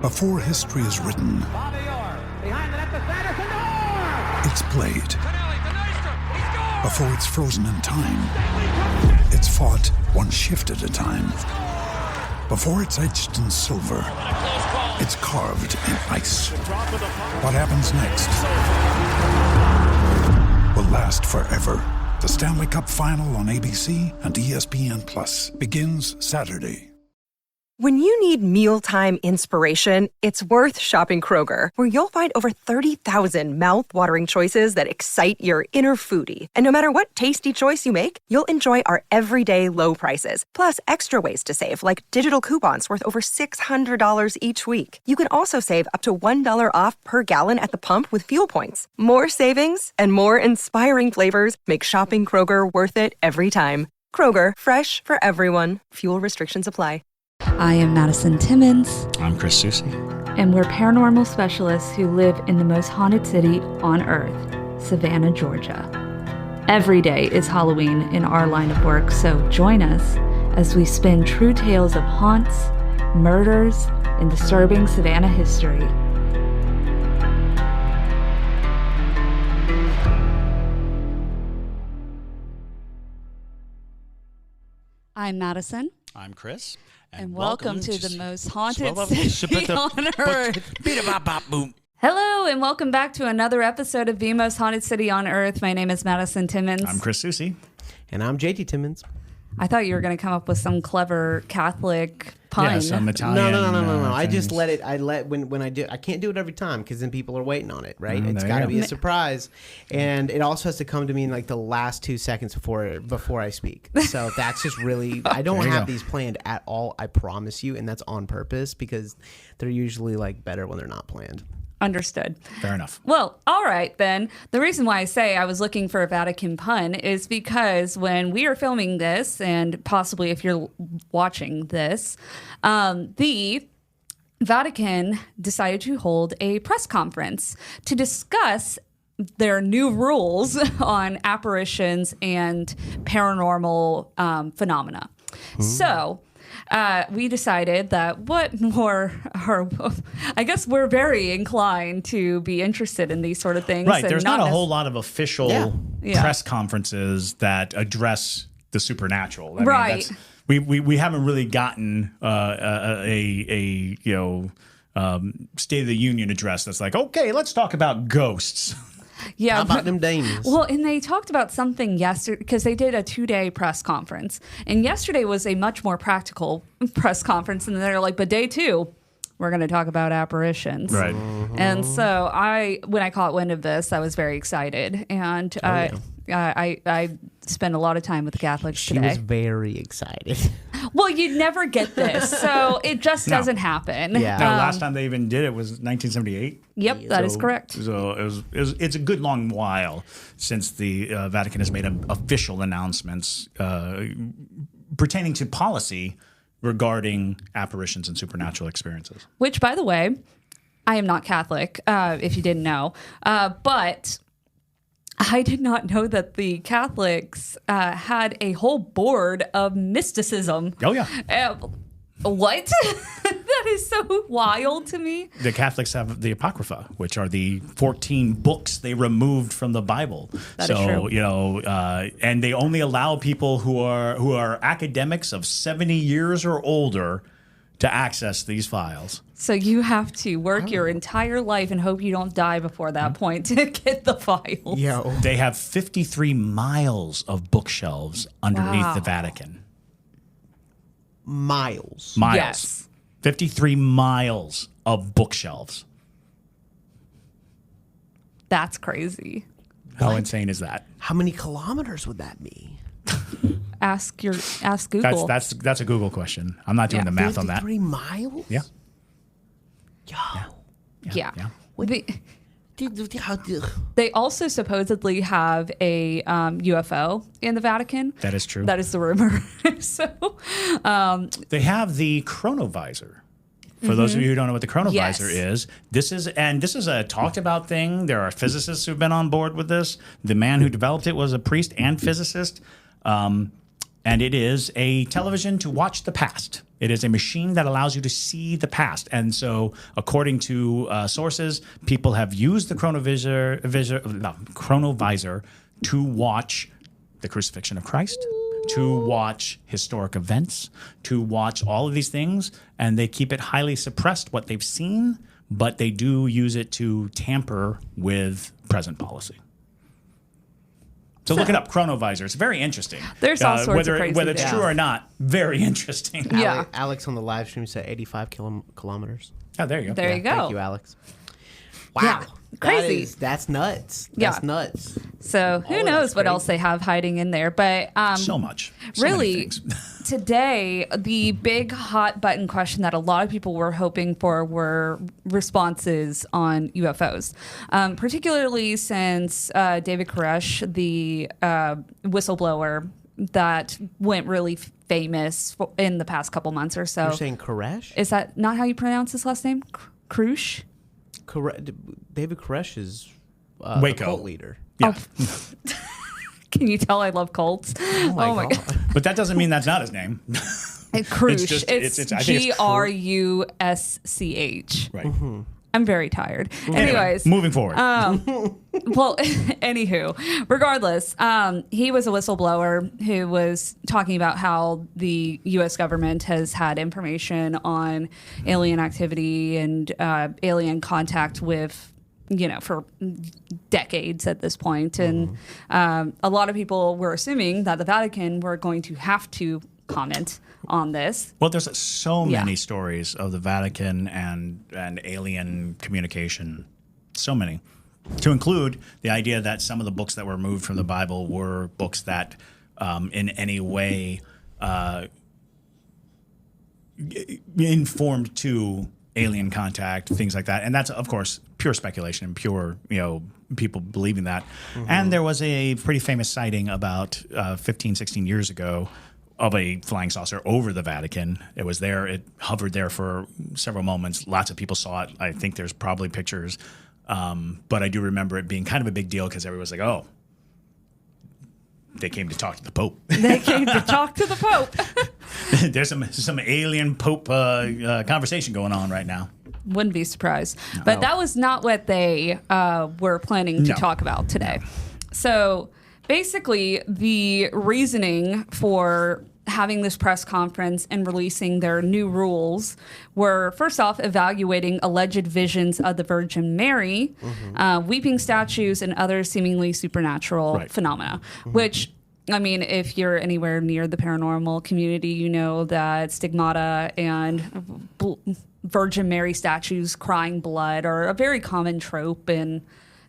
Before history is written, it's played. Before it's frozen in time, it's fought one shift at a time. Before it's etched in silver, it's carved in ice. What happens next will last forever. The Stanley Cup Final on ABC and ESPN Plus begins Saturday. When you need mealtime inspiration, it's worth shopping Kroger, where you'll find over 30,000 mouth-watering choices that excite your inner foodie. And no matter what tasty choice you make, you'll enjoy our everyday low prices, plus extra ways to save, like digital coupons worth over $600 each week. You can also save up to $1 off per gallon at the pump with fuel points. More savings and more inspiring flavors make shopping Kroger worth it every time. Kroger, fresh for everyone. Fuel restrictions apply. I am Madison Timmons. I'm Chris Susi. And we're paranormal specialists who live in the most haunted city on earth, Savannah, Georgia. Every day is Halloween in our line of work, so join us as we spin true tales of haunts, murders, and disturbing Savannah history. I'm Madison. I'm Chris. And welcome to the most haunted city on earth. Hello, and welcome back to another episode of The Most Haunted City on Earth. My name is Madison Timmons. I'm Chris Susi. And I'm JT Timmons. I thought you were going to come up with some clever Catholic pun. Yeah, some Italian. No. I just let it. When I do. I can't do it every time because then people are waiting on it, right? It's got to be a surprise, and it also has to come to me in like the last 2 seconds before I speak. So that's just really. I don't have these planned at all. I promise you, and that's on purpose because they're usually like better when they're not planned. Understood. Fair enough. Well, all right then. The reason why I say I was looking for a Vatican pun is because when we are filming this, and possibly if you're watching this, the Vatican decided to hold a press conference to discuss their new rules on apparitions and paranormal phenomena. Ooh. So we decided that I guess we're very inclined to be interested in these sort of things. Right. There's not a whole lot of official press conferences that address the supernatural. I mean, we haven't really gotten a State of the Union address that's like, okay, let's talk about ghosts. Yeah, how about them demons? Well, and they talked about something yesterday because they did a 2-day press conference, and yesterday was a much more practical press conference, and they're like, but day 2, we're going to talk about apparitions. Right. And so when I caught wind of this, I was very excited, and I spent a lot of time with the Catholics today. She was very excited. Well, you'd never get this, so it just doesn't happen. Yeah. No, last time they even did it was 1978. Yep, that is correct. So it's a good long while since the Vatican has made official announcements pertaining to policy regarding apparitions and supernatural experiences. Which, by the way, I am not Catholic, if you didn't know, but I did not know that the Catholics had a whole board of mysticism. Oh, yeah. What? That is so wild to me. The Catholics have the Apocrypha, which are the 14 books they removed from the Bible. That is true. And they only allow people who are academics of 70 years or older to access these files. So you have to work your entire life and hope you don't die before that point to get the files. They have 53 miles of bookshelves underneath the Vatican. Miles. Yes. 53 miles of bookshelves. That's crazy. How insane is that? How many kilometers would that be? Ask Google. That's a Google question. I'm not doing the math on that. 53 miles? Yeah. Yeah. They also supposedly have a UFO in the Vatican. That is true. That is the rumor. So they have the chronovisor. For those of you who don't know what the chronovisor is, this is a talked about thing. There are physicists who've been on board with this. The man who developed it was a priest and physicist. and it is a television to watch the past. It is a machine that allows you to see the past. And so, according to sources, people have used the chronovisor to watch the crucifixion of Christ, to watch historic events, to watch all of these things, and they keep it highly suppressed what they've seen, but they do use it to tamper with present policy. So look it up, chronovisor. It's very interesting. There's all sorts of crazy whether it's true or not, very interesting. Yeah. Alex on the live stream said 85 kilometers. Oh, there you go. There you go. Thank you, Alex. Wow. Yeah. Crazy. That's nuts. Yeah. Nuts. So who knows what else they have hiding in there. But so much. So really, today, the big hot button question that a lot of people were hoping for were responses on UFOs, particularly since David Koresh, the whistleblower that went really famous in the past couple months or so. You're saying Koresh? Is that not how you pronounce his last name? Krush? David Koresh is Waco. the cult leader. Yeah. Oh. Can you tell I love cults? Oh my God. But that doesn't mean that's not his name. Krush. It's Grusch. Right. Mm-hmm. I'm very tired. Anyways. Moving forward. Well, anywho, regardless, he was a whistleblower who was talking about how the U.S. government has had information on alien activity and alien contact with, for decades at this point. And a lot of people were assuming that the Vatican were going to have to comment on this. Well, there's so many stories of the Vatican and alien communication. So many. To include the idea that some of the books that were removed from the Bible were books that in any way informed to alien contact, things like that. And that's, of course, pure speculation and pure, people believing that. Mm-hmm. And there was a pretty famous sighting about 15, 16 years ago of a flying saucer over the Vatican. It was there. It hovered there for several moments. Lots of people saw it. I think there's probably pictures. But I do remember it being kind of a big deal because everyone was like, oh, they came to talk to the Pope. They came to talk to the Pope. There's some alien Pope conversation going on right now. Wouldn't be surprised. No. But that was not what they were planning to talk about today. No. So basically, the reasoning for having this press conference and releasing their new rules were, first off, evaluating alleged visions of the Virgin Mary, weeping statues, and other seemingly supernatural phenomena, which, I mean, if you're anywhere near the paranormal community, you know that stigmata and Virgin Mary statues crying blood are a very common trope and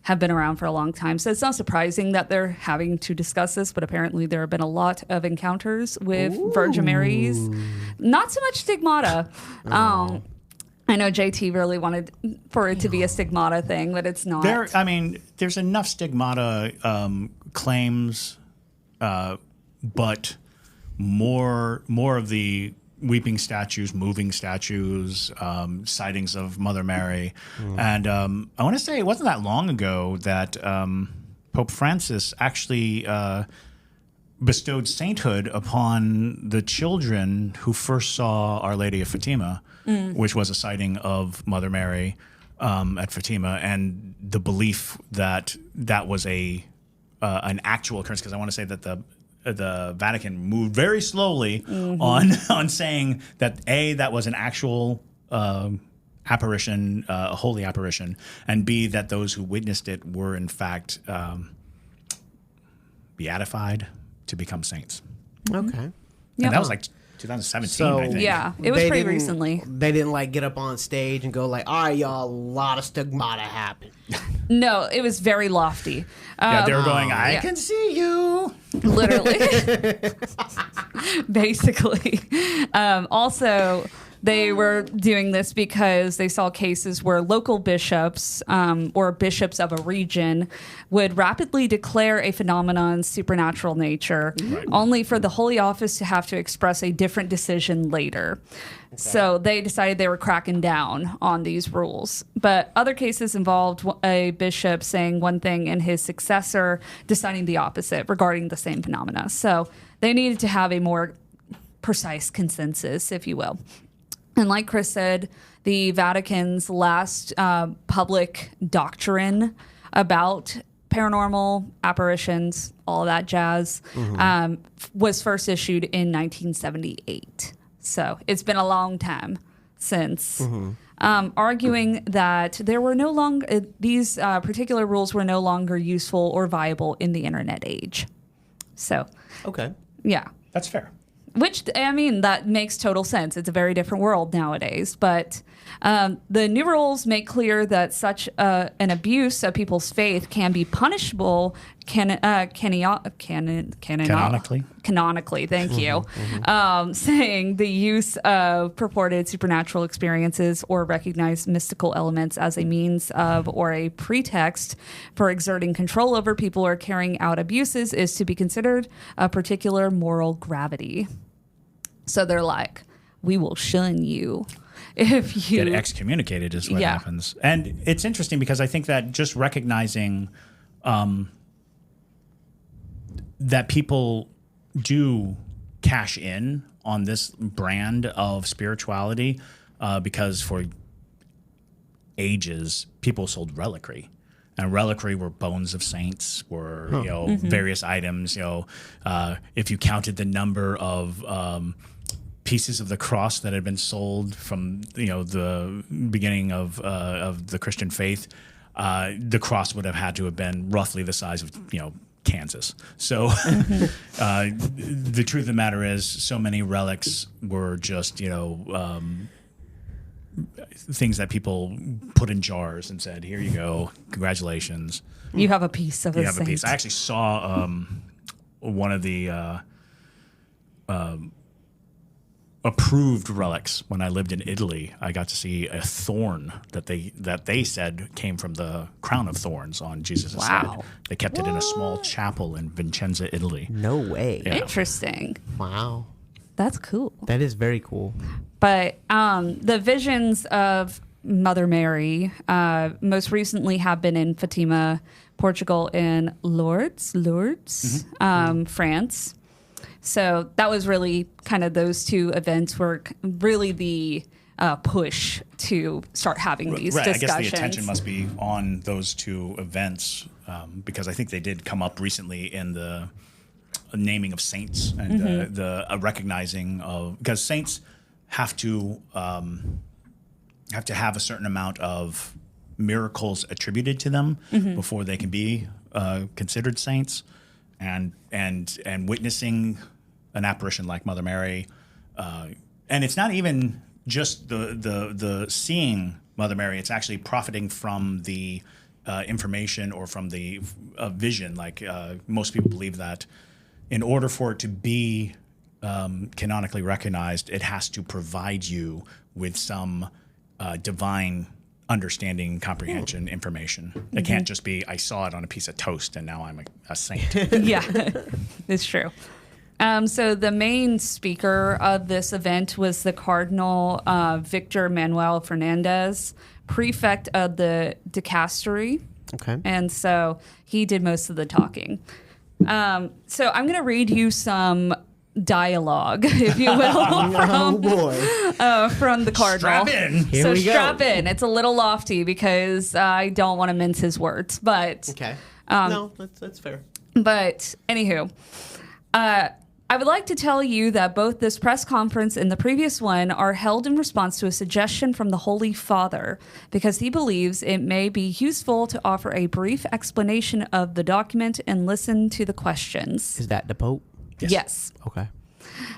have been around for a long time. So it's not surprising that they're having to discuss this, but apparently there have been a lot of encounters with Virgin Marys. Not so much stigmata. I know JT really wanted for it to be a stigmata thing, but it's not. There's enough stigmata claims, but more of the weeping statues, moving statues, sightings of Mother Mary. And I want to say it wasn't that long ago that Pope Francis actually bestowed sainthood upon the children who first saw Our Lady of Fatima, which was a sighting of Mother Mary at Fatima, and the belief that that was an actual occurrence, because I want to say that the Vatican moved very slowly on saying that that was an actual apparition, a holy apparition, and B, that those who witnessed it were in fact beatified to become saints. Okay. And that was like 2017, I think. Yeah, it was pretty recently. They didn't get up on stage and go like, all right, y'all, a lot of stigmata happened. No, it was very lofty. They were going, I can see you. Literally. Basically. Also, they were doing this because they saw cases where local bishops or bishops of a region would rapidly declare a phenomenon's supernatural nature, only for the Holy Office to have to express a different decision later. Okay. So they decided they were cracking down on these rules. But other cases involved a bishop saying one thing and his successor deciding the opposite regarding the same phenomena. So they needed to have a more precise consensus, if you will. And like Chris said, the Vatican's last public doctrine about paranormal apparitions, all that jazz, was first issued in 1978. So it's been a long time since, arguing that there were no longer these particular rules were no longer useful or viable in the internet age. So, okay, yeah, that's fair. Which, I mean, that makes total sense. It's a very different world nowadays. But the new rules make clear that such an abuse of people's faith can be punishable canonically, thank you. Saying the use of purported supernatural experiences or recognized mystical elements as a means of or a pretext for exerting control over people or carrying out abuses is to be considered a particular moral gravity. So they're like, we will shun you if you get excommunicated is what happens. And it's interesting because I think that just recognizing that people do cash in on this brand of spirituality because for ages people sold reliquary. And reliquary were bones of saints, were various items. If you counted the number of pieces of the cross that had been sold from the beginning of the Christian faith, the cross would have had to have been roughly the size of Kansas. So the truth of the matter is, so many relics were just things that people put in jars and said, "Here you go, congratulations, you have a piece of a saint." I actually saw one of the approved relics when I lived in Italy. I got to see a thorn that they said came from the crown of thorns on Jesus' head. They kept it in a small chapel in Vicenza, Italy. No way. Yeah. Interesting. Wow. That's cool. That is very cool. But the visions of Mother Mary most recently have been in Fatima, Portugal, and Lourdes, France. So that was really kind of those two events were really the push to start having these discussions. I guess the attention must be on those two events because I think they did come up recently in the naming of saints and the recognizing of, because saints have to have a certain amount of miracles attributed to them before they can be considered saints, and witnessing an apparition like Mother Mary, and it's not even just the seeing Mother Mary; it's actually profiting from the information or from the vision. Like most people believe that in order for it to be canonically recognized, it has to provide you with some divine understanding, comprehension, information. It can't just be, I saw it on a piece of toast and now I'm a saint. Yeah, it's true. So the main speaker of this event was the Cardinal Víctor Manuel Fernández, prefect of the dicastery. Okay. And so he did most of the talking. So I'm going to read you some dialogue, if you will, from the Cardinal. Strap in. Here we go. Strap in. It's a little lofty because I don't want to mince his words, but okay. No, that's fair. But anywho, I would like to tell you that both this press conference and the previous one are held in response to a suggestion from the Holy Father, because he believes it may be useful to offer a brief explanation of the document and listen to the questions. Is that the Pope? Yes. Okay.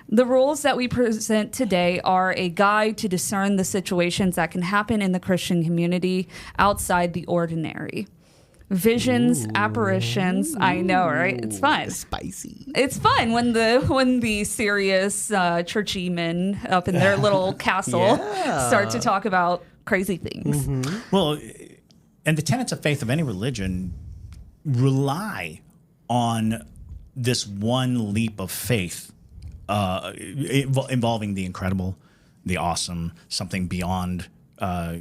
The rules that we present today are a guide to discern the situations that can happen in the Christian community outside the ordinary. Visions, apparitions. I know, right? It's fun. Spicy. It's fun when the serious churchy men up in their little castle start to talk about crazy things. Well, and the tenets of faith of any religion rely on this one leap of faith involving the incredible, the awesome, something beyond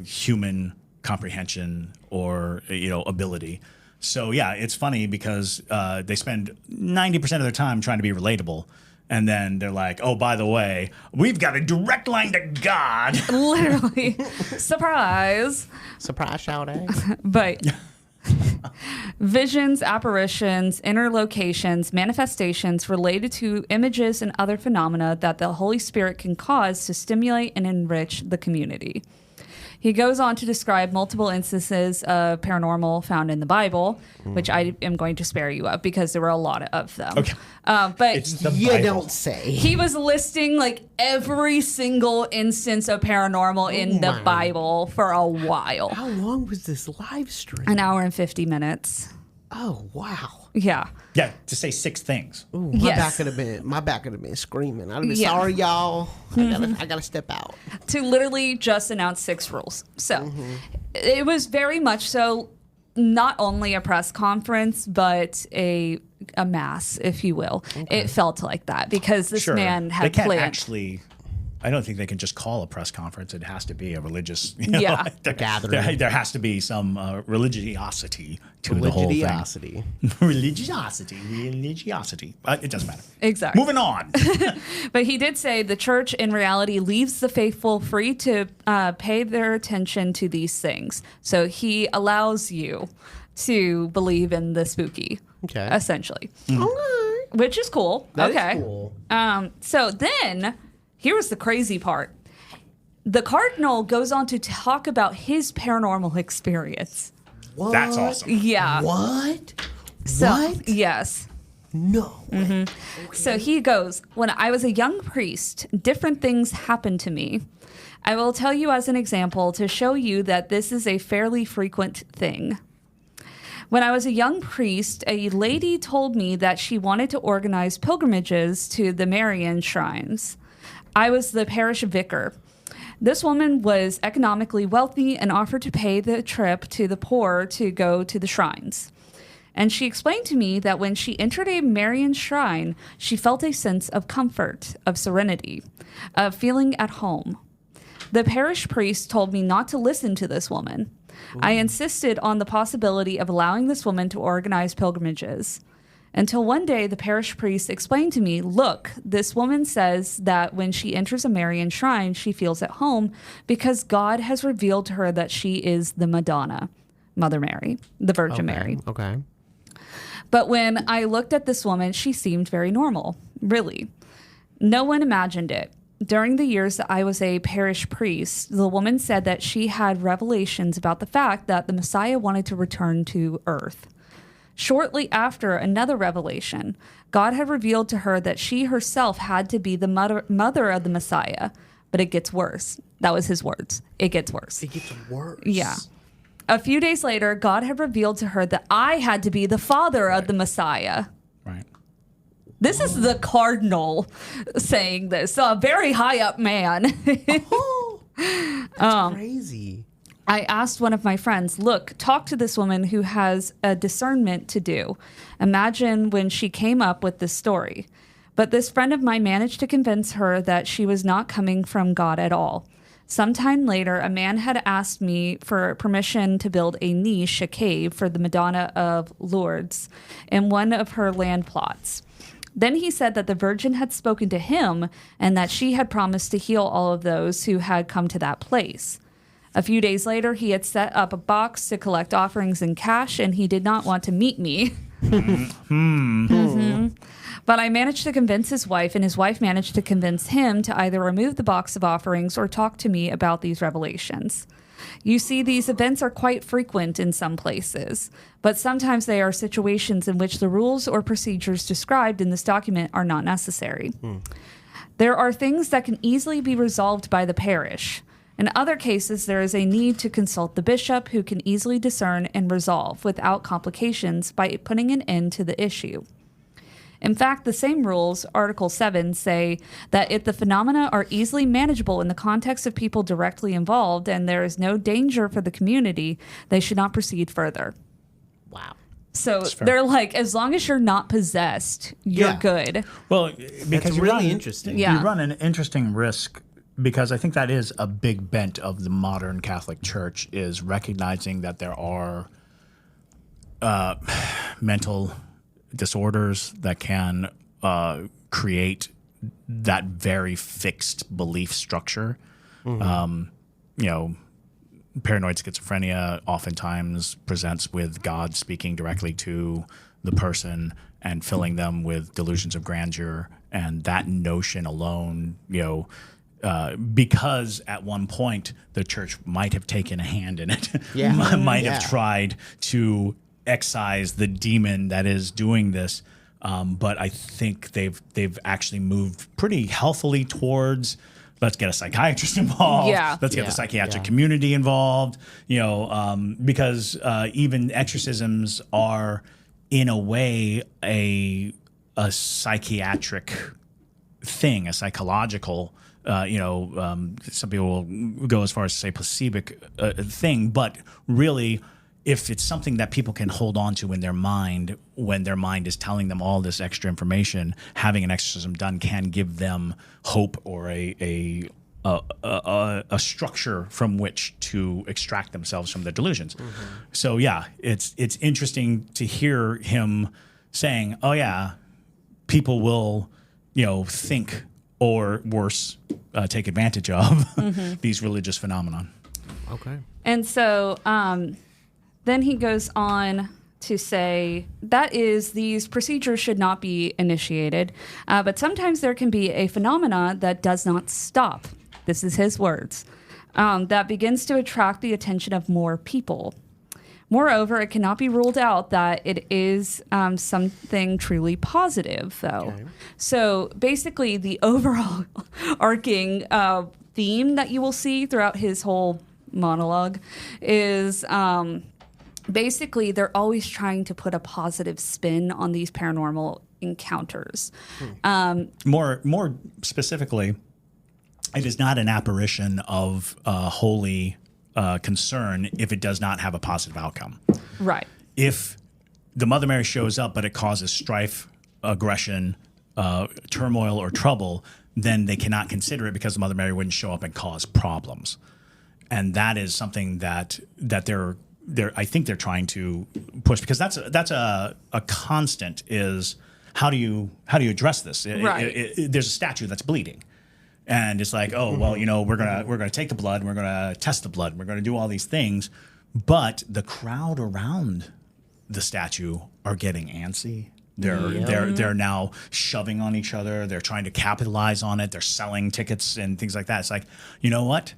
human comprehension or ability. So yeah, it's funny because they spend 90% of their time trying to be relatable, And then they're like, oh, by the way, we've got a direct line to God. Literally. Surprise. Surprise shout out. But visions, apparitions, inner locations, manifestations related to images and other phenomena that the Holy Spirit can cause to stimulate and enrich the community. He goes on to describe multiple instances of paranormal found in the Bible, which I am going to spare you of because there were a lot of them. Okay. But you don't say. He was listing like every single instance of paranormal in the Bible for a while. How long was this live stream? An hour and 50 minutes. Oh, wow. Yeah. Yeah, to say 6 things. Ooh, my back could have been screaming. I'd have been sorry, y'all. I gotta step out. To literally just announce 6 rules. So it was very much so not only a press conference, but a mass, if you will. Okay. It felt like that because this man had planned. Actually, I don't think they can just call a press conference. It has to be a religious gathering. There has to be some religiosity to the whole thing. Religiosity. It doesn't matter. Exactly. Moving on. But he did say the church in reality leaves the faithful free to pay their attention to these things. So he allows you to believe in the spooky, essentially. Mm-hmm. Which is cool. That is cool. So then... here was the crazy part. The Cardinal goes on to talk about his paranormal experience. What? That's awesome. Yeah. What? What? Yes. No. Okay. So he goes, when I was a young priest, different things happened to me. I will tell you as an example to show you that this is a fairly frequent thing. When I was a young priest, a lady told me that she wanted to organize pilgrimages to the Marian shrines. I was the parish vicar. This woman was economically wealthy and offered to pay the trip to the poor to go to the shrines. And she explained to me that when she entered a Marian shrine, she felt a sense of comfort, of serenity, of feeling at home. The parish priest told me not to listen to this woman. Ooh. I insisted on the possibility of allowing this woman to organize pilgrimages. Until one day, the parish priest explained to me, look, this woman says that when she enters a Marian shrine, she feels at home because God has revealed to her that she is the Madonna, Mother Mary, the Virgin Mary. Okay. But when I looked at this woman, she seemed very normal, really. No one imagined it. During the years that I was a parish priest, the woman said that she had revelations about the fact that the Messiah wanted to return to earth. Shortly after another revelation, God had revealed to her that she herself had to be the mother of the Messiah. But it gets worse. That was his words. It gets worse. It gets worse. Yeah. A few days later, God had revealed to her that I had to be the father of the Messiah. Right. This is the Cardinal saying this. A very high up man. That's crazy. I asked one of my friends, look, talk to this woman who has a discernment to do. Imagine when she came up with this story. But this friend of mine managed to convince her that she was not coming from God at all. Sometime later, a man had asked me for permission to build a niche, a cave, for the Madonna of Lourdes in one of her land plots. Then he said that the Virgin had spoken to him and that she had promised to heal all of those who had come to that place. A few days later, he had set up a box to collect offerings in cash, and he did not want to meet me. But I managed to convince his wife, and his wife managed to convince him to either remove the box of offerings or talk to me about these revelations. You see, these events are quite frequent in some places, but sometimes they are situations in which the rules or procedures described in this document are not necessary. There are things that can easily be resolved by the parish. In other cases, there is a need to consult the bishop, who can easily discern and resolve without complications by putting an end to the issue. In fact, the same rules, Article 7, say that if the phenomena are easily manageable in the context of people directly involved and there is no danger for the community, they should not proceed further. Wow. So they're like, as long as you're not possessed, you're good. Well, because you really interesting. Yeah. You run an interesting risk, because I think that is a big bent of the modern Catholic Church, is recognizing that there are mental disorders that can create that very fixed belief structure. Paranoid schizophrenia oftentimes presents with God speaking directly to the person and filling them with delusions of grandeur. And that notion alone, because at one point the church might have taken a hand in it, might have tried to excise the demon that is doing this. But I think they've actually moved pretty healthily towards, let's get a psychiatrist involved. Let's get the psychiatric community involved. Because even exorcisms are, in a way, a psychiatric thing, a psychological. Some people will go as far as to say placebo thing, but really, if it's something that people can hold on to in their mind, when their mind is telling them all this extra information, having an exorcism done can give them hope or a structure from which to extract themselves from the delusions. So it's interesting to hear him saying, "Oh yeah, people will, think or worse, take advantage of these religious phenomenon." Okay, and so. Then he goes on to say that is, these procedures should not be initiated, but sometimes there can be a phenomena that does not stop. This is his words. That begins to attract the attention of more people. Moreover, it cannot be ruled out that it is something truly positive, though. Okay. So basically, the overall arcing theme that you will see throughout his whole monologue is... basically, they're always trying to put a positive spin on these paranormal encounters. More specifically, it is not an apparition of holy concern if it does not have a positive outcome. Right. If the Mother Mary shows up, but it causes strife, aggression, turmoil, or trouble, then they cannot consider it because the Mother Mary wouldn't show up and cause problems. And that is something that I think they're trying to push, because that's a constant is how do you address this? Right. There's a statue that's bleeding, and it's like, oh well, we're gonna take the blood, we're gonna test the blood, we're gonna do all these things, but the crowd around the statue are getting antsy. They're now shoving on each other. They're trying to capitalize on it. They're selling tickets and things like that. It's like, you know what?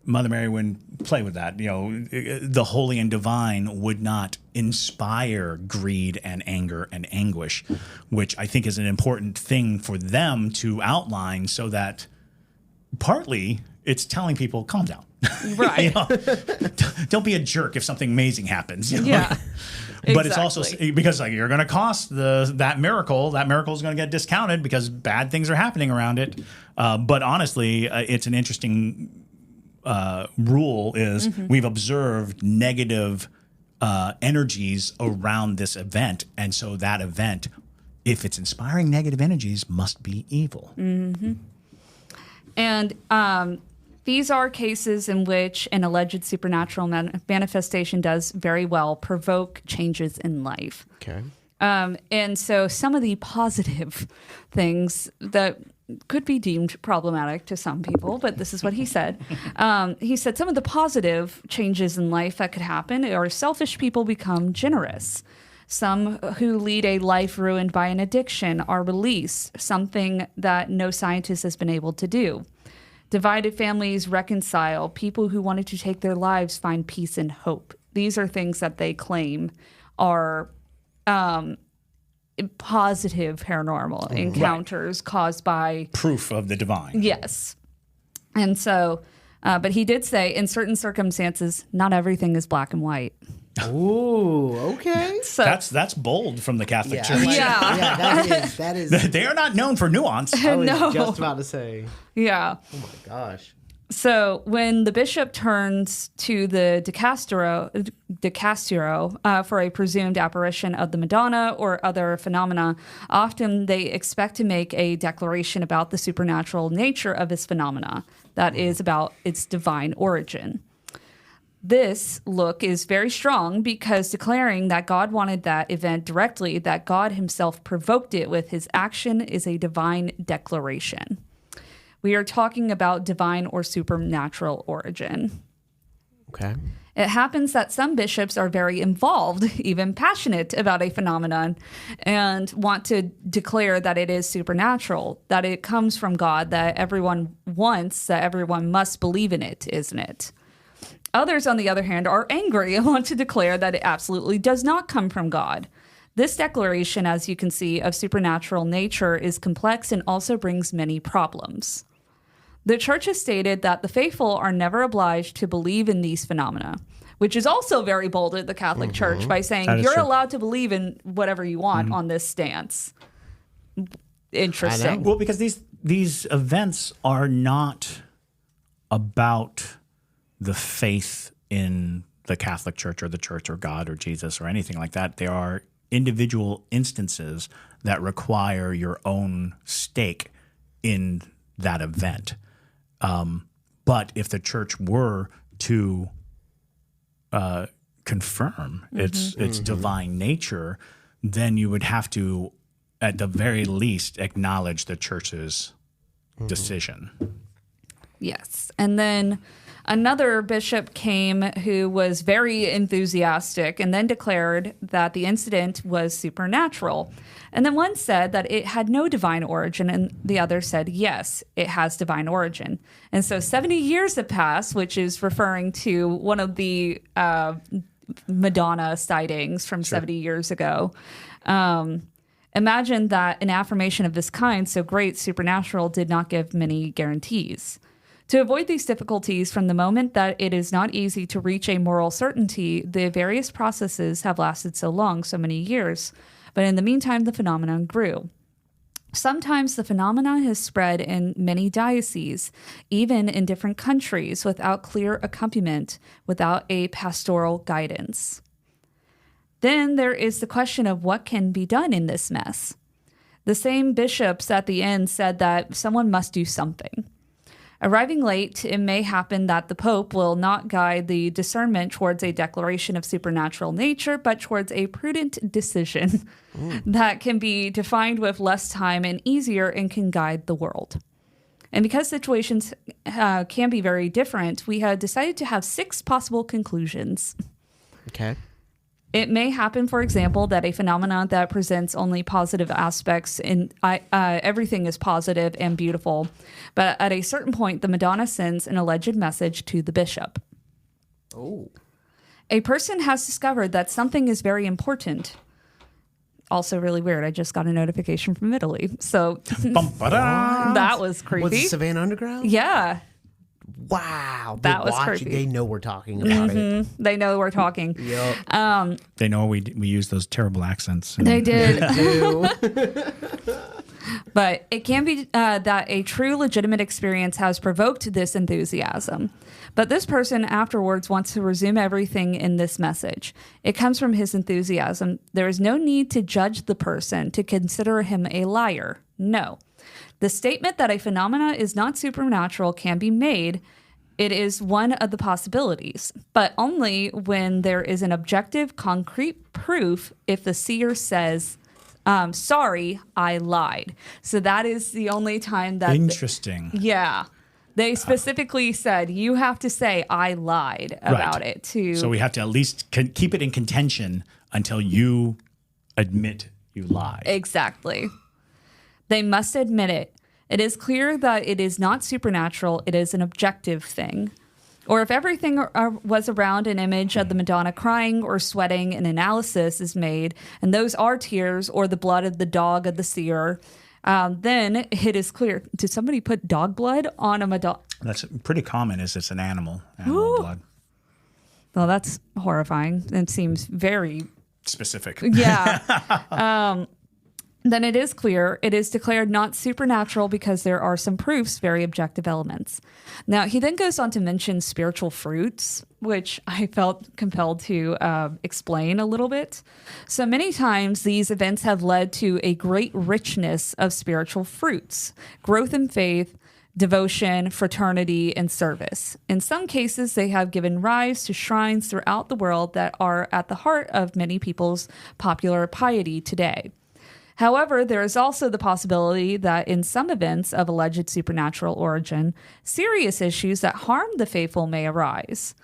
Mother Mary wouldn't play with that. The holy and divine would not inspire greed and anger and anguish, which I think is an important thing for them to outline, so that partly it's telling people, calm down. Right. Don't be a jerk if something amazing happens. Yeah. But it's also because you're going to cost that miracle. That miracle is going to get discounted because bad things are happening around it. But honestly, it's an interesting rule is we've observed negative energies around this event, and so that event, if it's inspiring negative energies, must be evil. And these are cases in which an alleged supernatural manifestation does very well provoke changes in life. Okay. And so some of the positive things that could be deemed problematic to some people, but this is what he said. He said some of the positive changes in life that could happen are selfish people become generous. Some who lead a life ruined by an addiction are released, something that no scientist has been able to do. Divided families reconcile. People who wanted to take their lives find peace and hope. These are things that they claim are positive paranormal encounters caused by proof of the divine. Yes. And so, but he did say in certain circumstances, not everything is black and white. Ooh, okay. So that's bold from the Catholic Church. That is. They are not known for nuance. I was just about to say. Yeah. Oh my gosh. So when the bishop turns to the dicastero for a presumed apparition of the Madonna or other phenomena, often they expect to make a declaration about the supernatural nature of his phenomena, that is about its divine origin. This look is very strong because declaring that God wanted that event directly, that God himself provoked it with his action, is a divine declaration. We are talking about divine or supernatural origin. Okay. It happens that some bishops are very involved, even passionate about a phenomenon, and want to declare that it is supernatural, that it comes from God, that everyone wants, that everyone must believe in it, isn't it? Others, on the other hand, are angry and want to declare that it absolutely does not come from God. This declaration, as you can see, of supernatural nature is complex and also brings many problems. The Church has stated that the faithful are never obliged to believe in these phenomena, which is also very bold at the Catholic Church by saying you're allowed to believe in whatever you want on this stance. Interesting. Well, because these events are not about the faith in the Catholic Church or the Church or God or Jesus or anything like that. They are individual instances that require your own stake in that event. But if the Church were to confirm its divine nature, then you would have to, at the very least, acknowledge the Church's decision. Yes. And then another bishop came who was very enthusiastic and then declared that the incident was supernatural. And then one said that it had no divine origin, and the other said, yes, it has divine origin. And so 70 years have passed, which is referring to one of the Madonna sightings from 70 years ago. Imagine that an affirmation of this kind, so great, supernatural, did not give many guarantees. To avoid these difficulties from the moment that it is not easy to reach a moral certainty, the various processes have lasted so long, so many years. But in the meantime, the phenomenon grew. Sometimes the phenomenon has spread in many dioceses, even in different countries, without clear accompaniment, without a pastoral guidance. Then there is the question of what can be done in this mess. The same bishops at the end said that someone must do something. Arriving late, it may happen that the Pope will not guide the discernment towards a declaration of supernatural nature, but towards a prudent decision that can be defined with less time and easier and can guide the world. And because situations can be very different, we have decided to have 6 possible conclusions. Okay. It may happen, for example, that a phenomenon that presents only positive aspects and everything is positive and beautiful, but at a certain point, the Madonna sends an alleged message to the bishop. Oh. A person has discovered that something is very important. Also really weird. I just got a notification from Italy. So that was creepy. Was it Savannah Underground? Yeah. Wow. That was creepy. They know we're talking about it. They know we're talking. Yep. They know we use those terrible accents. They did. But it can be that a true legitimate experience has provoked this enthusiasm. But this person afterwards wants to resume everything in this message. It comes from his enthusiasm. There is no need to judge the person, to consider him a liar. No. The statement that a phenomena is not supernatural can be made. It is one of the possibilities, but only when there is an objective, concrete proof if the seer says, sorry, I lied. So that is the only time that... Interesting. Yeah. They specifically said, you have to say, I lied about it. So we have to at least keep it in contention until you admit you lied. Exactly. They must admit it. It is clear that it is not supernatural. It is an objective thing. Or if everything was around an image of the Madonna crying or sweating, an analysis is made, and those are tears or the blood of the dog of the seer, then it is clear. Did somebody put dog blood on a Madonna? That's pretty common. Is it's an animal blood. Well, that's horrifying. It seems very specific. Yeah. Then it is clear it is declared not supernatural because there are some proofs, very objective elements. Now, he then goes on to mention spiritual fruits, which I felt compelled to explain a little bit. So many times these events have led to a great richness of spiritual fruits, growth in faith, devotion, fraternity, and service. In some cases, they have given rise to shrines throughout the world that are at the heart of many people's popular piety today. However, there is also the possibility that in some events of alleged supernatural origin, serious issues that harm the faithful may arise.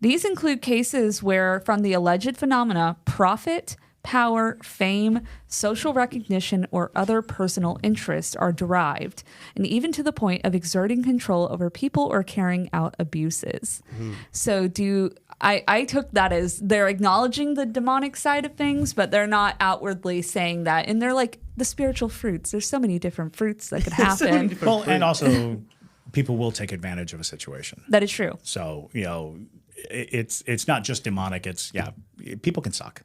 These include cases where, from the alleged phenomena, profit, power, fame, social recognition, or other personal interests are derived, and even to the point of exerting control over people or carrying out abuses. So I took that as they're acknowledging the demonic side of things, but they're not outwardly saying that. And they're like, the spiritual fruits, there's so many different fruits that could happen. Well, and also people will take advantage of a situation. That is true. So, it's not just demonic. It's, people can suck.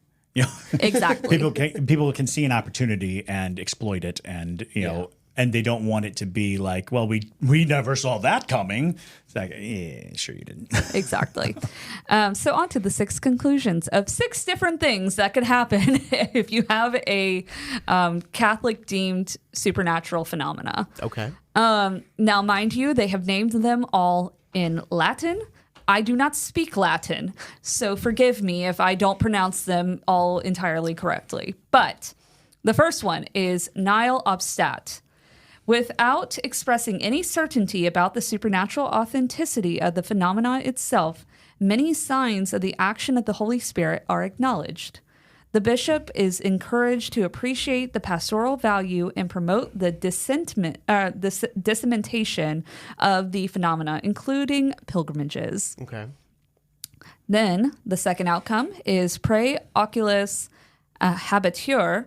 Exactly. People can see an opportunity and exploit it, and and they don't want it to be like, well, we never saw that coming. It's like, sure you didn't. Exactly. So on to the 6 conclusions of 6 different things that could happen if you have a Catholic deemed supernatural phenomena. Okay. Now, mind you, they have named them all in Latin. I do not speak Latin, so forgive me if I don't pronounce them all entirely correctly. But the first one is nihil obstat. Without expressing any certainty about the supernatural authenticity of the phenomena itself, many signs of the action of the Holy Spirit are acknowledged. The bishop is encouraged to appreciate the pastoral value and promote the dissemination of the phenomena, including pilgrimages. Okay. Then the second outcome is prae oculis habitur.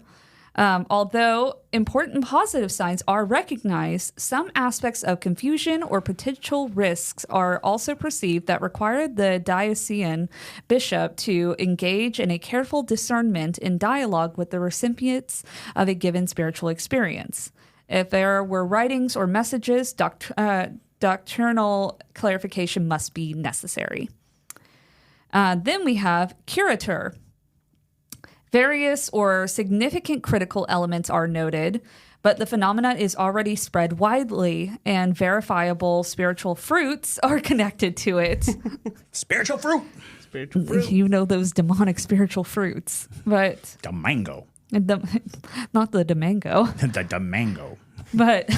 Although important positive signs are recognized, some aspects of confusion or potential risks are also perceived that require the diocesan bishop to engage in a careful discernment in dialogue with the recipients of a given spiritual experience. If there were writings or messages, doctrinal clarification must be necessary. Then we have curator. Various or significant critical elements are noted, but the phenomena is already spread widely, and verifiable spiritual fruits are connected to it. Spiritual fruit. You know those demonic spiritual fruits, but the mango. Not the demango. The mango. But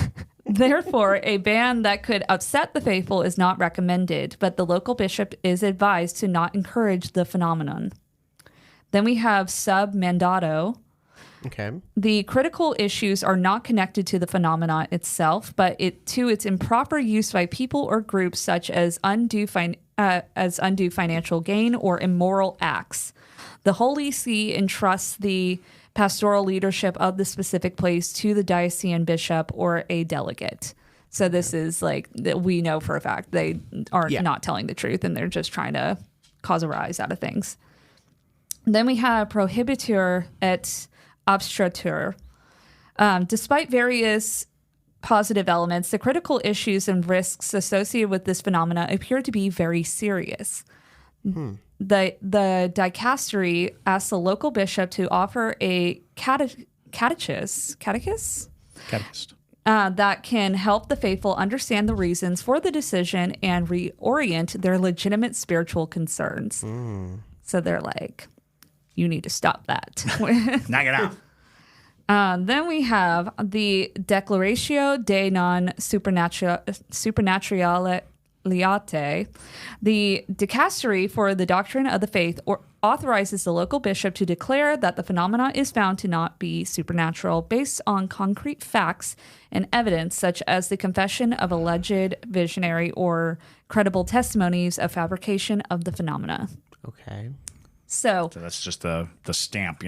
therefore, a ban that could upset the faithful is not recommended, but the local bishop is advised to not encourage the phenomenon. Then we have sub mandato. Okay. The critical issues are not connected to the phenomena itself, but to its improper use by people or groups, such as undue financial gain or immoral acts. The Holy See entrusts the pastoral leadership of the specific place to the diocesan bishop or a delegate. So this is like, we know for a fact they are not telling the truth, and they're just trying to cause a rise out of things. Then we have prohibitur et obstructur. Despite various positive elements, the critical issues and risks associated with this phenomena appear to be very serious. The dicastery asks the local bishop to offer a catechist that can help the faithful understand the reasons for the decision and reorient their legitimate spiritual concerns. So they're like, you need to stop that. Knock it out. Then we have the Declaratio de non Supernaturalitate. The dicastery for the doctrine of the faith authorizes the local bishop to declare that the phenomena is found to not be supernatural based on concrete facts and evidence, such as the confession of alleged visionary or credible testimonies of fabrication of the phenomena. Okay. So that's just the stamp,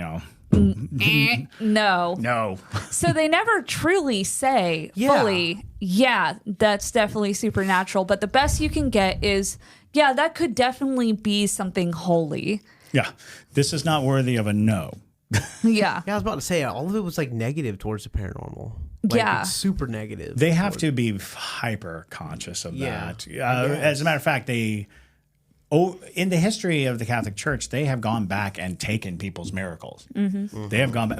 No. So they never truly say fully, that's definitely supernatural. But the best you can get is, that could definitely be something holy. Yeah. This is not worthy of a no. Yeah. I was about to say, all of it was like negative towards the paranormal. It's super negative. They have to be hyper conscious of that. As a matter of fact, in the history of the Catholic Church, they have gone back and taken people's miracles. They have gone back.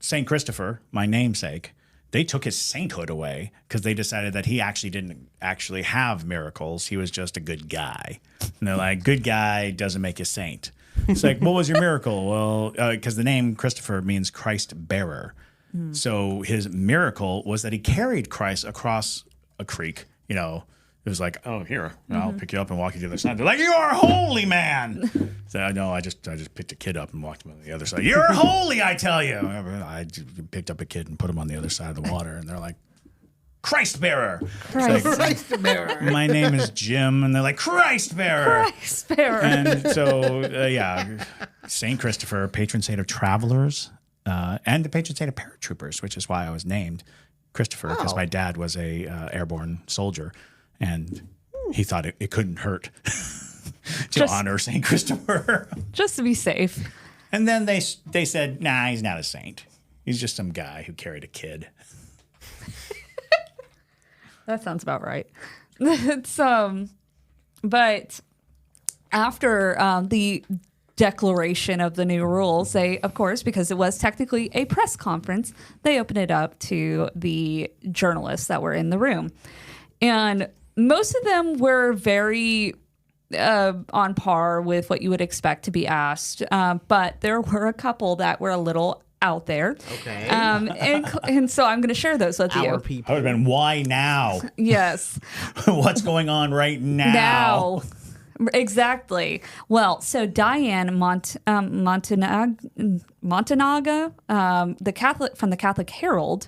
St. Christopher, my namesake, they took his sainthood away because they decided that he actually didn't actually have miracles. He was just a good guy. And they're like, good guy doesn't make a saint. It's like, what was your miracle? Well, because the name Christopher means Christ bearer. So his miracle was that he carried Christ across a creek. You know, it was like, oh, here, I'll pick you up and walk you to the other side. They're like, you are a holy man. So I know, I just picked a kid up and walked him on the other side. You're holy, I tell you. I picked up a kid and put him on the other side of the water, and they're like, Christ bearer. Christ bearer. My name is Jim, and they're like, Christ bearer. Christ bearer. And so, Saint Christopher, patron saint of travelers, and the patron saint of paratroopers, which is why I was named Christopher, because my dad was a airborne soldier, and he thought it couldn't hurt to honor Saint Christopher. Just to be safe. And then they said, nah, he's not a saint. He's just some guy who carried a kid. That sounds about right. It's but after the declaration of the new rules, they, of course, because it was technically a press conference, they opened it up to the journalists that were in the room. And most of them were very on par with what you would expect to be asked. But there were a couple that were a little out there. Okay. And so I'm going to share those with you. People. I would have been, why now? Yes. What's going on right now? Exactly. Well, so Diane Montanaga, the Catholic from the Catholic Herald,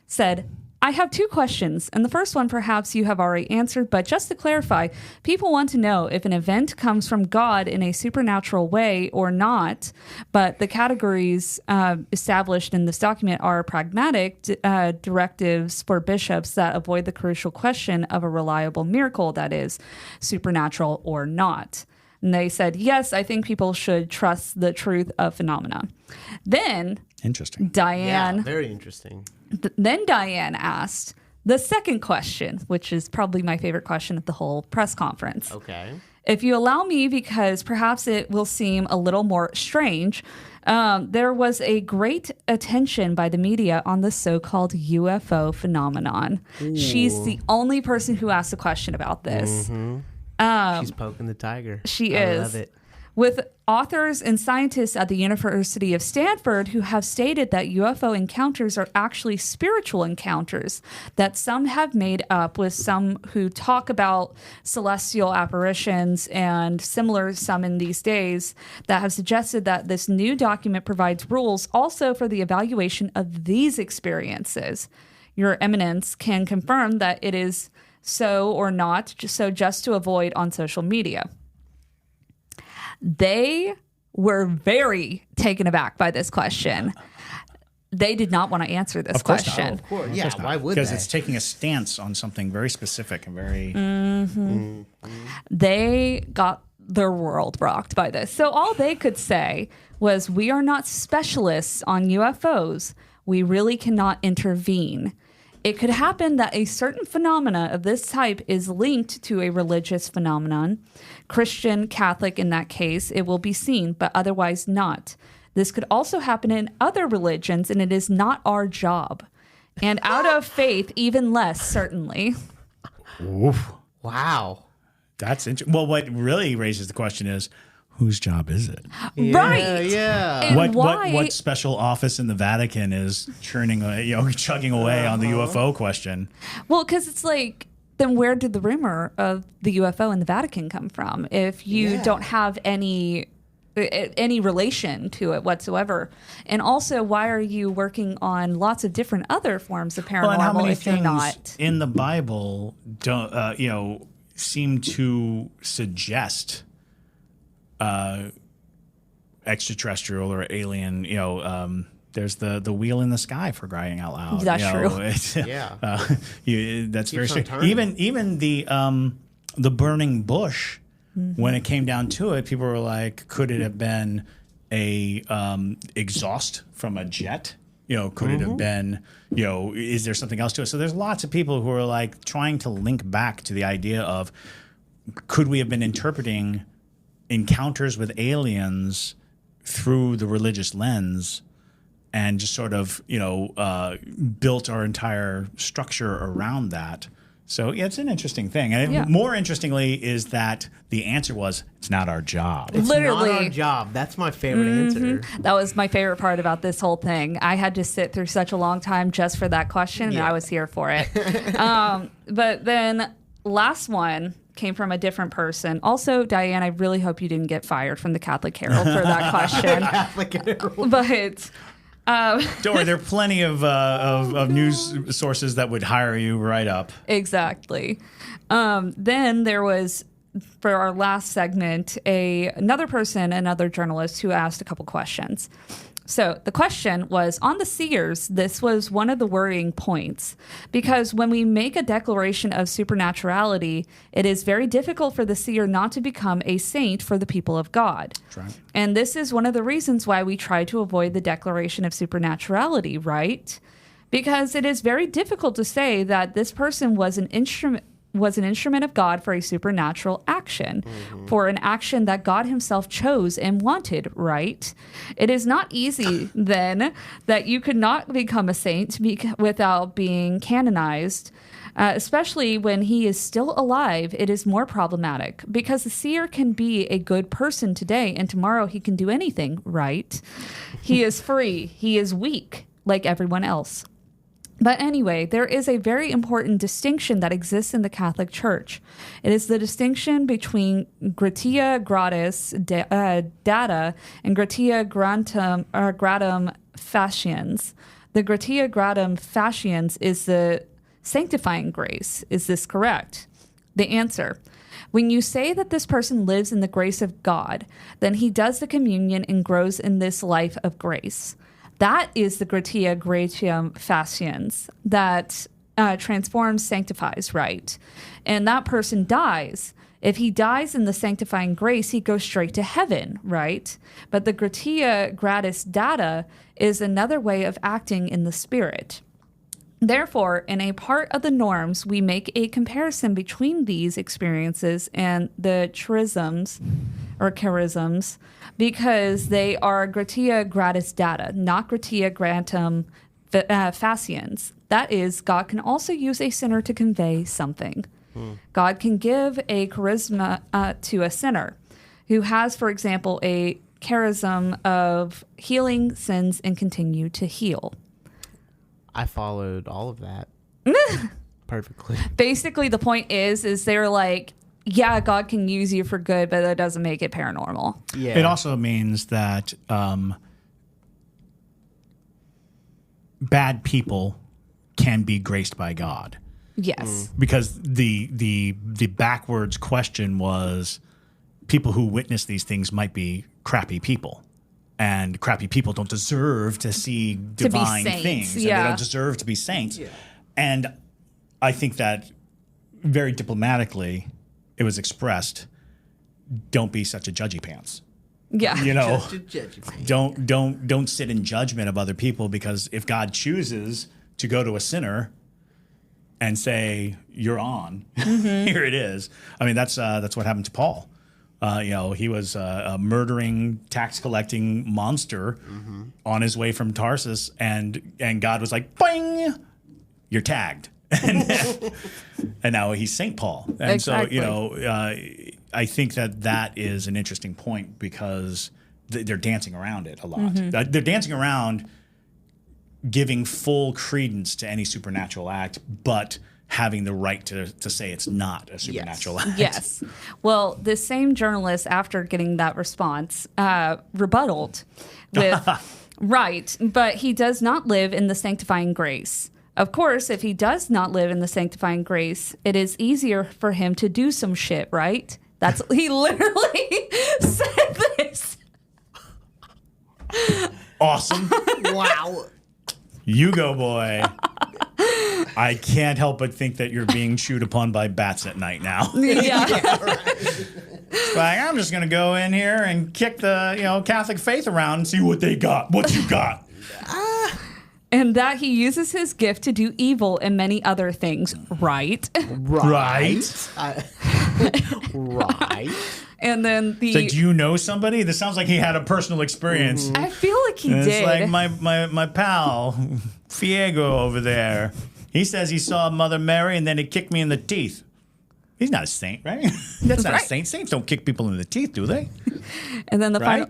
said, I have two questions, and the first one perhaps you have already answered, but just to clarify, people want to know if an event comes from God in a supernatural way or not, but the categories established in this document are pragmatic directives for bishops that avoid the crucial question of a reliable miracle that is supernatural or not. And they said, yes, I think people should trust the truth of phenomena. Then Interesting. Diane... Yeah, very interesting. Then Diane asked the second question, which is probably my favorite question at the whole press conference. Okay. If you allow me, because perhaps it will seem a little more strange, there was a great attention by the media on the so-called UFO phenomenon. Ooh. She's the only person who asked a question about this. Mm-hmm. She's poking the tiger. She is. I love it. With authors and scientists at the University of Stanford who have stated that UFO encounters are actually spiritual encounters that some have made up, with some who talk about celestial apparitions and similar some in these days, that have suggested that this new document provides rules also for the evaluation of these experiences. Your Eminence can confirm that it is so or not, just to avoid on social media. They were very taken aback by this question. They did not want to answer this question. Of course. Yeah, why would because they? it's taking a stance on something very specific and very... They got their world rocked by this. So all they could say was, we are not specialists on UFOs. We really cannot intervene. It could happen that a certain phenomena of this type is linked to a religious phenomenon. Christian, Catholic in that case, it will be seen, but otherwise not. This could also happen in other religions, and it is not our job. And out of faith, even less, certainly. Oof. Wow. That's interesting. Well, what really raises the question is, whose job is it? Right. Yeah. And What special office in the Vatican is chugging away on the UFO question? Well, because it's like, then where did the rumor of the UFO in the Vatican come from? If you don't have any relation to it whatsoever. And also, why are you working on lots of different other forms of paranormal how many if you're things not? In the Bible don't seem to suggest extraterrestrial or alien, there's the wheel in the sky, for crying out loud. That's true. That's very strange. Even the burning bush, when it came down to it, people were like, could it have been a exhaust from a jet? Could it have been, is there something else to it? So there's lots of people who are like trying to link back to the idea of, could we have been interpreting encounters with aliens through the religious lens and just sort of, built our entire structure around that. So yeah, it's an interesting thing. And more interestingly is that the answer was, it's not our job. It's literally not our job. That's my favorite answer. That was my favorite part about this whole thing. I had to sit through such a long time just for that question, and I was here for it. But then last one came from a different person. Also, Diane, I really hope you didn't get fired from the Catholic Herald for that question. Catholic Herald. But don't worry, there are plenty of news sources that would hire you right up. Exactly. Then there was, for our last segment, another journalist who asked a couple questions. So the question was, on the seers, this was one of the worrying points, because when we make a declaration of supernaturality, it is very difficult for the seer not to become a saint for the people of God. That's right. And this is one of the reasons why we try to avoid the declaration of supernaturality, right? Because it is very difficult to say that this person was an instrument of God for a supernatural action, for an action that God himself chose and wanted, right? It is not easy, then, that you could not become a saint without being canonized, especially when he is still alive. It is more problematic, because the seer can be a good person today, and tomorrow he can do anything, right? He is free. He is weak, like everyone else. But anyway, there is a very important distinction that exists in the Catholic Church. It is the distinction between gratia gratis data and gratia gratum faciens. The gratia gratum faciens is the sanctifying grace. Is this correct? The answer: when you say that this person lives in the grace of God, then he does the communion and grows in this life of grace. That is the gratia gratium faciens that transforms, sanctifies, right? And that person dies. If he dies in the sanctifying grace, he goes straight to heaven, right? But the gratia gratis data is another way of acting in the Spirit. Therefore, in a part of the norms, we make a comparison between these experiences and the charisms, because they are gratia gratis data, not gratia gratum faciens. That is, God can also use a sinner to convey something. God can give a charisma to a sinner who has, for example, a charism of healing sins and continue to heal. I followed all of that perfectly. Basically, the point is they're like, yeah, God can use you for good, but that doesn't make it paranormal. Yeah. It also means that bad people can be graced by God. Yes. Because the backwards question was, people who witness these things might be crappy people. And crappy people don't deserve to see divine things. Yeah. And they don't deserve to be saints. Yeah. And I think that very diplomatically, it was expressed, don't be such a judgy pants. Yeah. Don't sit in judgment of other people, because if God chooses to go to a sinner and say, you're on, here it is. I mean, that's what happened to Paul. He was a murdering, tax-collecting monster on his way from Tarsus, and God was like, boing, you're tagged. And now he's St. Paul. And exactly. So, I think that is an interesting point, because they're dancing around it a lot. They're dancing around giving full credence to any supernatural act, but having the right to say it's not a supernatural act. Yes. Well, this same journalist, after getting that response, rebutted with, right, but he does not live in the sanctifying grace. Of course, if he does not live in the sanctifying grace, it is easier for him to do some shit, right? He literally said this. Awesome. Wow. You go, boy. I can't help but think that you're being chewed upon by bats at night now. Yeah. Right. It's like, I'm just going to go in here and kick the Catholic faith around and see what they got. What you got? And that he uses his gift to do evil and many other things, right? Right. Right. And then do you know somebody? This sounds like he had a personal experience. I feel like he did. It's like my pal, Fiego over there. He says he saw Mother Mary and then he kicked me in the teeth. He's not a saint, right? That's not a saint. Saints don't kick people in the teeth, do they? And then the final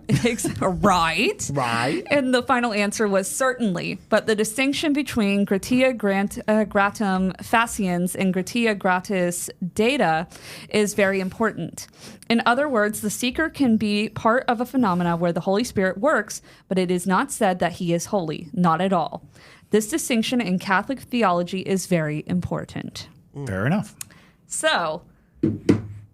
Right. And the final answer was certainly. But the distinction between gratia gratum faciens and gratia gratis data is very important. In other words, the seeker can be part of a phenomena where the Holy Spirit works, but it is not said that he is holy. Not at all. This distinction in Catholic theology is very important. Fair enough. So,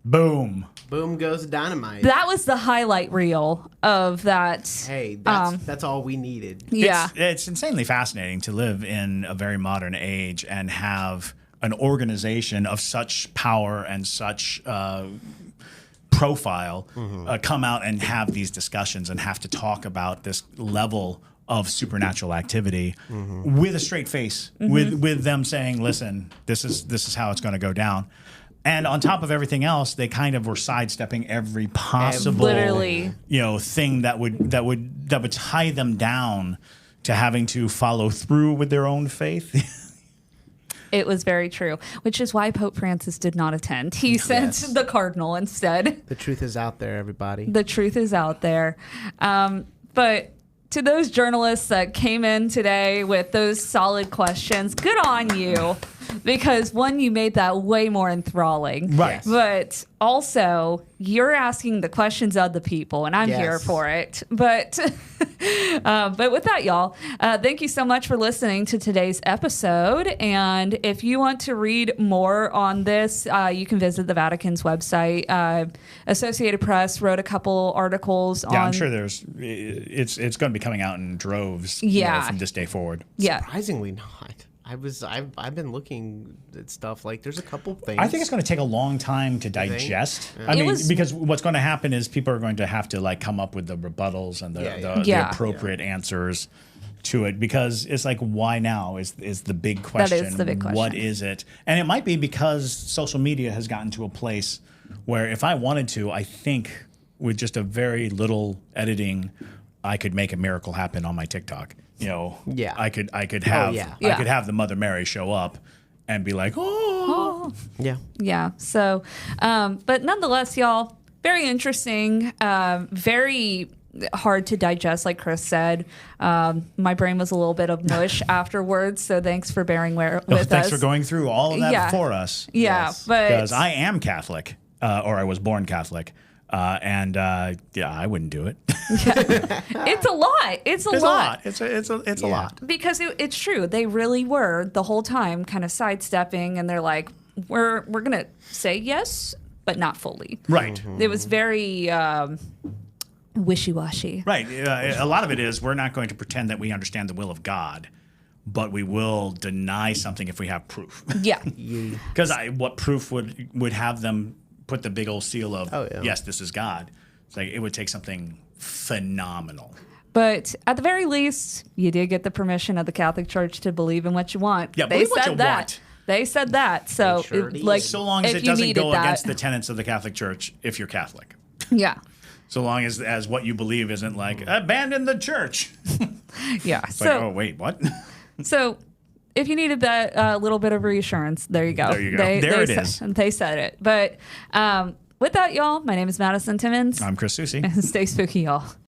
boom goes dynamite. That was the highlight reel of that. Hey, that's all we needed. Yeah. It's insanely fascinating to live in a very modern age and have an organization of such power and such profile come out and have these discussions and have to talk about this level of supernatural activity with a straight face, with them saying, listen, this is how it's going to go down. And on top of everything else, they kind of were sidestepping every possible thing that would tie them down to having to follow through with their own faith. It was very true, which is why Pope Francis did not attend. He sent the Cardinal instead. The truth is out there, everybody. The truth is out there. But to those journalists that came in today with those solid questions, good on you. Because one, you made that way more enthralling. Right. But also, you're asking the questions of the people, and I'm here for it. But with that, y'all, thank you so much for listening to today's episode. And if you want to read more on this, you can visit the Vatican's website. Associated Press wrote a couple articles on... Yeah, I'm sure it's going to be coming out in droves from this day forward. Yeah. Surprisingly not. I've been looking at stuff like there's a couple things. I think it's going to take a long time to digest. I mean, because what's going to happen is people are going to have to come up with the rebuttals and the appropriate answers to it, because it's like, why now is the big question. That is the big question. What is it? And it might be because social media has gotten to a place where if I wanted to, I think with just a very little editing, I could make a miracle happen on my TikTok. I could have the Mother Mary show up and be like, yeah. So, but nonetheless, y'all, very interesting, very hard to digest, like Chris said. My brain was a little bit of mush afterwards, so thanks for bearing with us. Thanks for going through all of that for us. Yeah, but because I am Catholic, or I was born Catholic. I wouldn't do it. It's a lot. It's a lot. It's a lot. Because it's true. They really were the whole time kind of sidestepping, and they're like, we're going to say yes, but not fully. Right. It was very wishy-washy. Right. A lot of it is we're not going to pretend that we understand the will of God, but we will deny something if we have proof. Yeah. Because what proof would have them put the big old seal of, yes, this is God? It's like it would take something phenomenal. But at the very least, you did get the permission of the Catholic Church to believe in what you want. Yeah, they believe what said you that. want. They said that. So, so long as it doesn't go against the tenets of the Catholic Church, if you're Catholic. Yeah. So long as what you believe isn't like, abandon the church. Yeah. It's like, oh, wait, what? So if you needed that little bit of reassurance, there you go. There you go. There it is. They said it. But with that, y'all, my name is Madison Timmons. I'm Chris Susi. And stay spooky, y'all.